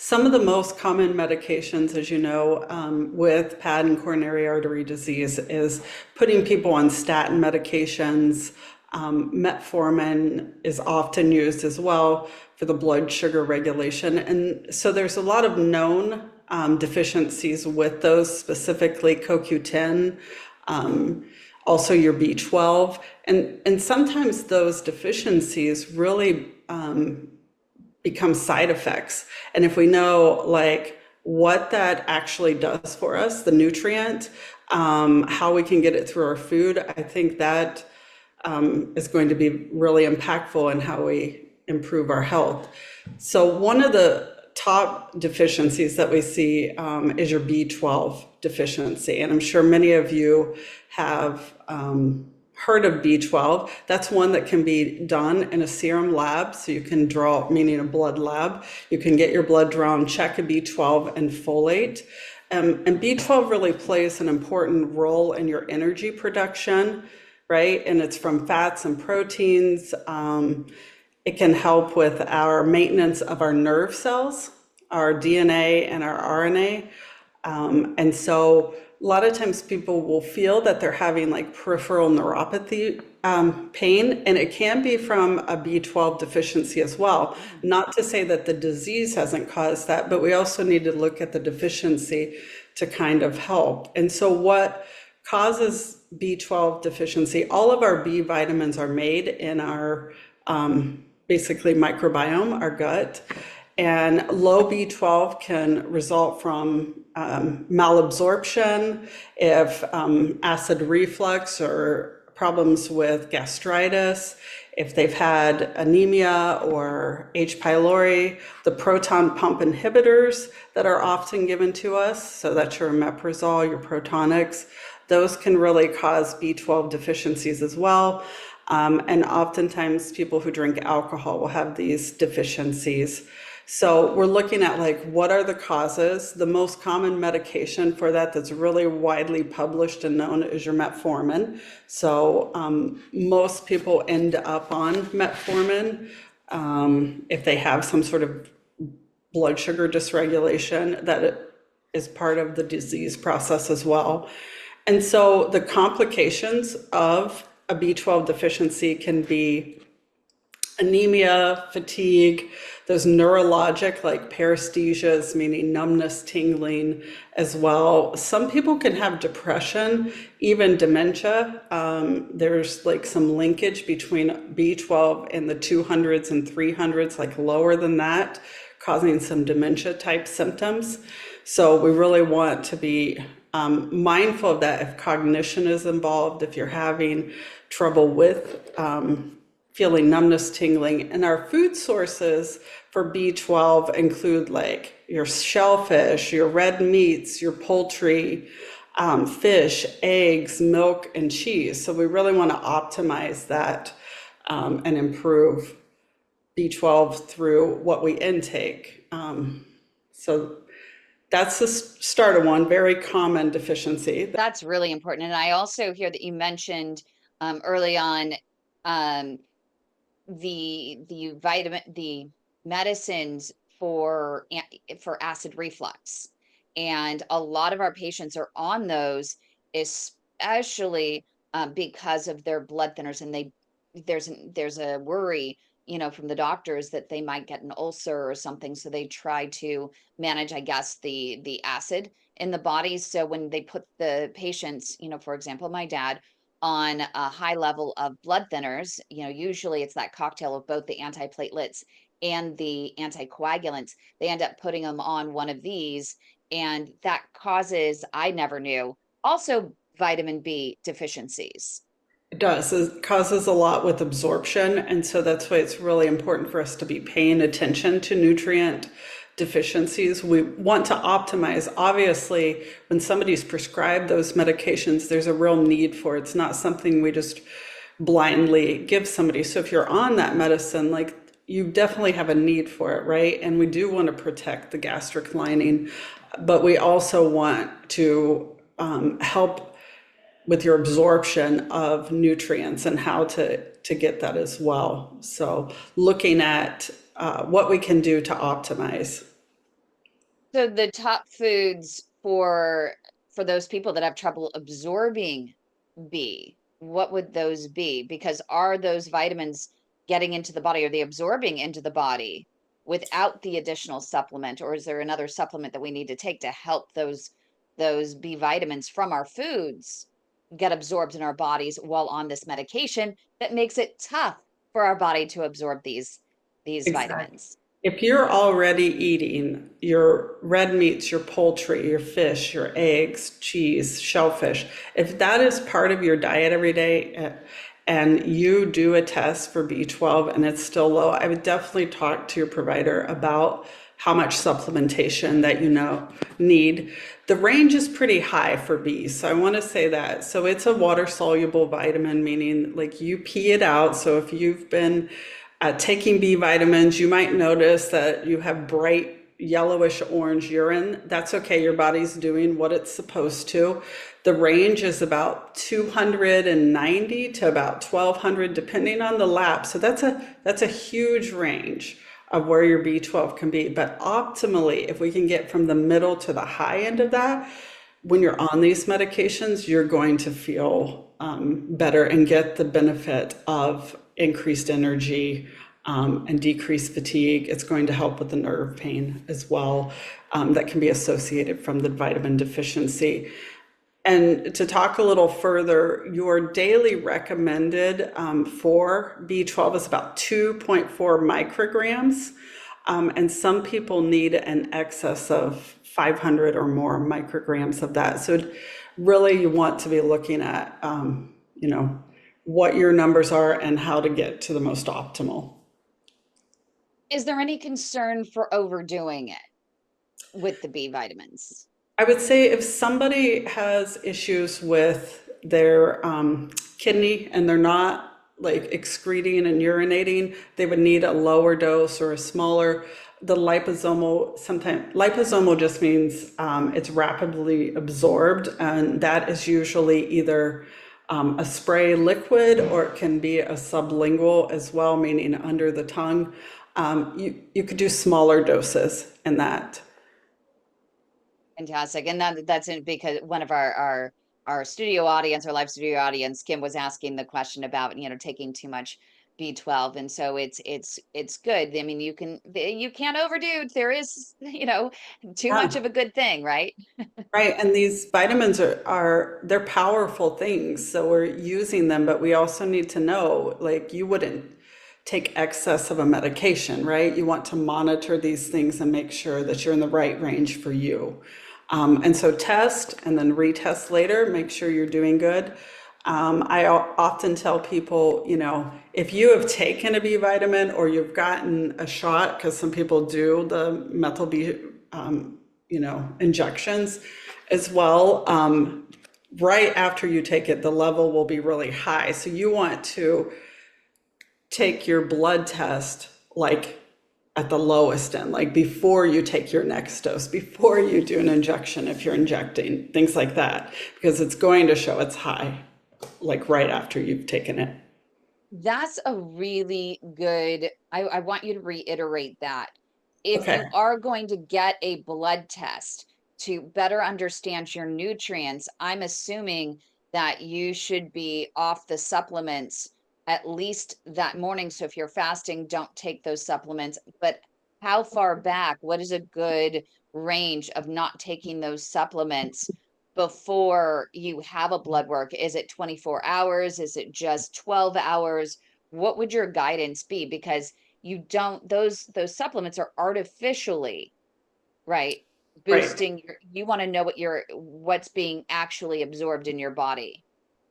Some of the most common medications, as you know, with P.A.D and coronary artery disease is putting people on statin medications. Metformin is often used as well for the blood sugar regulation. And so there's a lot of known deficiencies with those, specifically CoQ10, also your B12. And sometimes those deficiencies really become side effects. And if we know like what that actually does for us, the nutrient, how we can get it through our food, I think that is going to be really impactful in how we improve our health. So one of the top deficiencies that we see is your B12 deficiency. And I'm sure many of you have heard of B12. That's one that can be done in a serum lab. So you can draw, meaning a blood lab, you can get your blood drawn, check a B12 and folate. And B12 really plays an important role in your energy production, right? And it's from fats and proteins. It can help with our maintenance of our nerve cells, our DNA and our RNA. And so a lot of times people will feel that they're having like peripheral neuropathy pain, and it can be from a B12 deficiency as well. Not to say that the disease hasn't caused that, but we also need to look at the deficiency to kind of help. And so what causes B12 deficiency? All of our B vitamins are made in our basically microbiome, our gut. And low B12 can result from malabsorption, if acid reflux or problems with gastritis, if they've had anemia or H. pylori, the proton pump inhibitors that are often given to us, so that's your omeprazole, your Protonics, those can really cause B12 deficiencies as well. And oftentimes people who drink alcohol will have these deficiencies. So we're looking at like, what are the causes? The most common medication for that that's really widely published and known is your metformin. So most people end up on metformin if they have some sort of blood sugar dysregulation that is part of the disease process as well. And so the complications of a B12 deficiency can be anemia, fatigue, those neurologic like paresthesias, meaning numbness, tingling as well. Some people can have depression, even dementia. There's like some linkage between B12 and the 200s and 300s, like lower than that, causing some dementia type symptoms. So we really want to be mindful of that if cognition is involved, if you're having trouble with feeling numbness, tingling. And our food sources for B12 include like your shellfish, your red meats, your poultry, fish, eggs, milk, and cheese. So we really want to optimize that and improve B12 through what we intake. So that's the start of one very common deficiency. That's really important. And I also hear that you mentioned early on the medicines for acid reflux, and a lot of our patients are on those, especially because of their blood thinners, and there's a worry, from the doctors that they might get an ulcer or something, so they try to manage, I guess, the acid in the body. So when they put the patients, for example, my dad, on a high level of blood thinners, usually it's that cocktail of both the antiplatelets and the anticoagulants, they end up putting them on one of these, and that causes, I never knew, also vitamin B deficiencies. It does. It causes a lot with absorption. And so that's why it's really important for us to be paying attention to nutrient deficiencies. We want to optimize. Obviously, when somebody's prescribed those medications, there's a real need for it. It's not something we just blindly give somebody. So if you're on that medicine, like, you definitely have a need for it, right? And we do want to protect the gastric lining, but we also want to help with your absorption of nutrients and how to get that as well. So looking at what we can do to optimize. So the top foods for those people that have trouble absorbing B, what would those be? Because are those vitamins getting into the body? Are they absorbing into the body without the additional supplement, or is there another supplement that we need to take to help those B vitamins from our foods get absorbed in our bodies while on this medication that makes it tough for our body to absorb these Exactly. vitamins? If you're already eating your red meats, your poultry, your fish, your eggs, cheese, shellfish, if that is part of your diet every day and you do a test for B12 and it's still low, I would definitely talk to your provider about how much supplementation that you know need. The range is pretty high for B, so I want to say that. So it's a water soluble vitamin, meaning like you pee it out. So if you've been taking B vitamins, you might notice that you have bright yellowish orange urine. That's okay. Your body's doing what it's supposed to. The range is about 290 to about 1200, depending on the lab. So that's a huge range of where your B12 can be. But optimally, if we can get from the middle to the high end of that, when you're on these medications, you're going to feel better and get the benefit of increased energy and decreased fatigue. It's going to help with the nerve pain as well that can be associated from the vitamin deficiency. And to talk a little further, your daily recommended for B12 is about 2.4 micrograms. And some people need an excess of 500 or more micrograms of that. So really you want to be looking at, what your numbers are and how to get to the most optimal. Is there any concern for overdoing it with the B vitamins? I would say if somebody has issues with their kidney and they're not like excreting and urinating, they would need a lower dose or a smaller. The liposomal, sometimes liposomal just means it's rapidly absorbed, and that is usually either a spray liquid or it can be a sublingual as well, meaning under the tongue. You could do smaller doses in that. Fantastic. And that's in because one of our studio audience, our live studio audience, Kim was asking the question about, taking too much B12. And so it's good. I mean, you can't overdo. There is, too much Yeah. of a good thing, right? Right, and these vitamins are they're powerful things, so we're using them, but we also need to know, like you wouldn't take excess of a medication, right? You want to monitor these things and make sure that you're in the right range for you. And so test and then retest later, make sure you're doing good. I often tell people, if you have taken a B vitamin or you've gotten a shot, because some people do the methyl B injections as well. Right after you take it, the level will be really high. So you want to take your blood test like at the lowest end, like before you take your next dose, before you do an injection, if you're injecting, things like that, because it's going to show it's high, like right after you've taken it. That's a really good, I want you to reiterate that. If you Okay. are going to get a blood test to better understand your nutrients, I'm assuming that you should be off the supplements at least that morning. So if you're fasting, don't take those supplements. But how far back? What is a good range of not taking those supplements before you have a blood work? Is it 24 hours? Is it just 12 hours? What would your guidance be? Because you don't, those supplements are artificially, right, Right. boosting you want to know what's being actually absorbed in your body.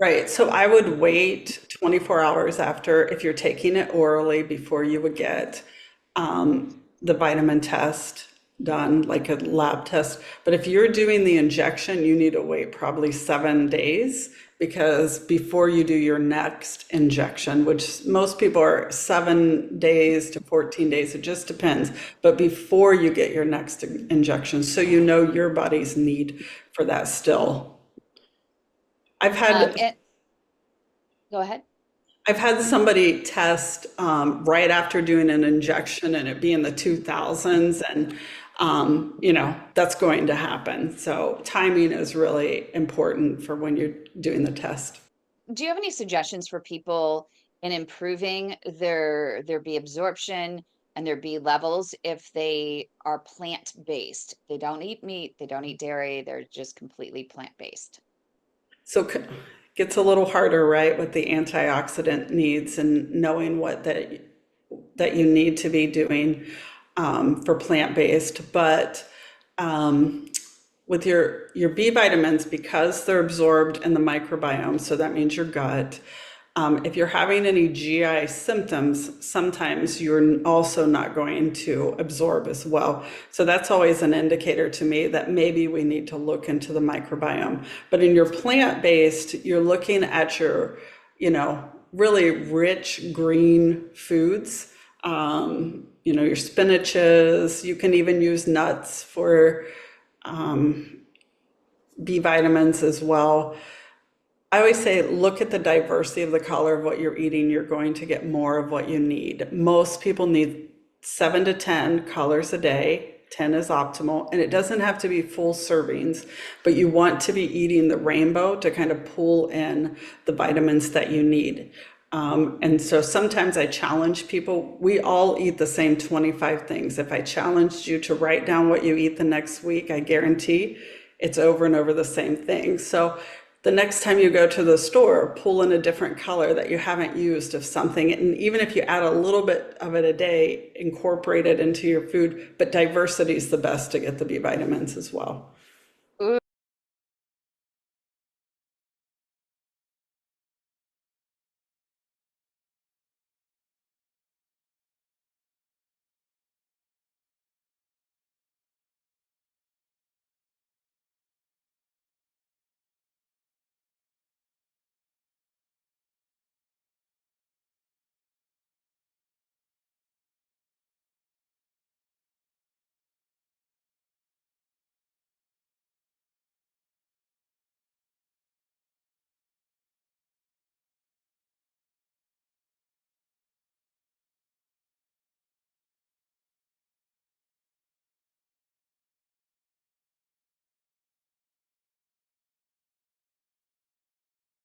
Right. So I would wait 24 hours after if you're taking it orally before you would get the vitamin test done, like a lab test. But if you're doing the injection, you need to wait probably 7 days because before you do your next injection, which most people are 7 days to 14 days, it just depends. But before you get your next injection, so you know your body's need for that still. I've had And go ahead. I've had somebody test right after doing an injection and it be in the 2000s. And that's going to happen. So timing is really important for when you're doing the test. Do you have any suggestions for people in improving their B absorption and their B levels if they are plant-based? They don't eat meat, they don't eat dairy, they're just completely plant-based. So gets a little harder, right, with the antioxidant needs and knowing what that you need to be doing for plant-based. But with your B vitamins, because they're absorbed in the microbiome, so that means your gut. If you're having any GI symptoms, sometimes you're also not going to absorb as well. So that's always an indicator to me that maybe we need to look into the microbiome. But in your plant-based, you're looking at your, really rich green foods. Your spinaches. You can even use nuts for B vitamins as well. I always say, look at the diversity of the color of what you're eating. You're going to get more of what you need. Most people need 7 to 10 colors a day. 10 is optimal, and it doesn't have to be full servings, but you want to be eating the rainbow to kind of pull in the vitamins that you need. And so sometimes I challenge people. We all eat the same 25 things. If I challenged you to write down what you eat the next week, I guarantee it's over and over the same thing. So the next time you go to the store, pull in a different color that you haven't used of something. And even if you add a little bit of it a day, incorporate it into your food. But diversity is the best to get the B vitamins as well.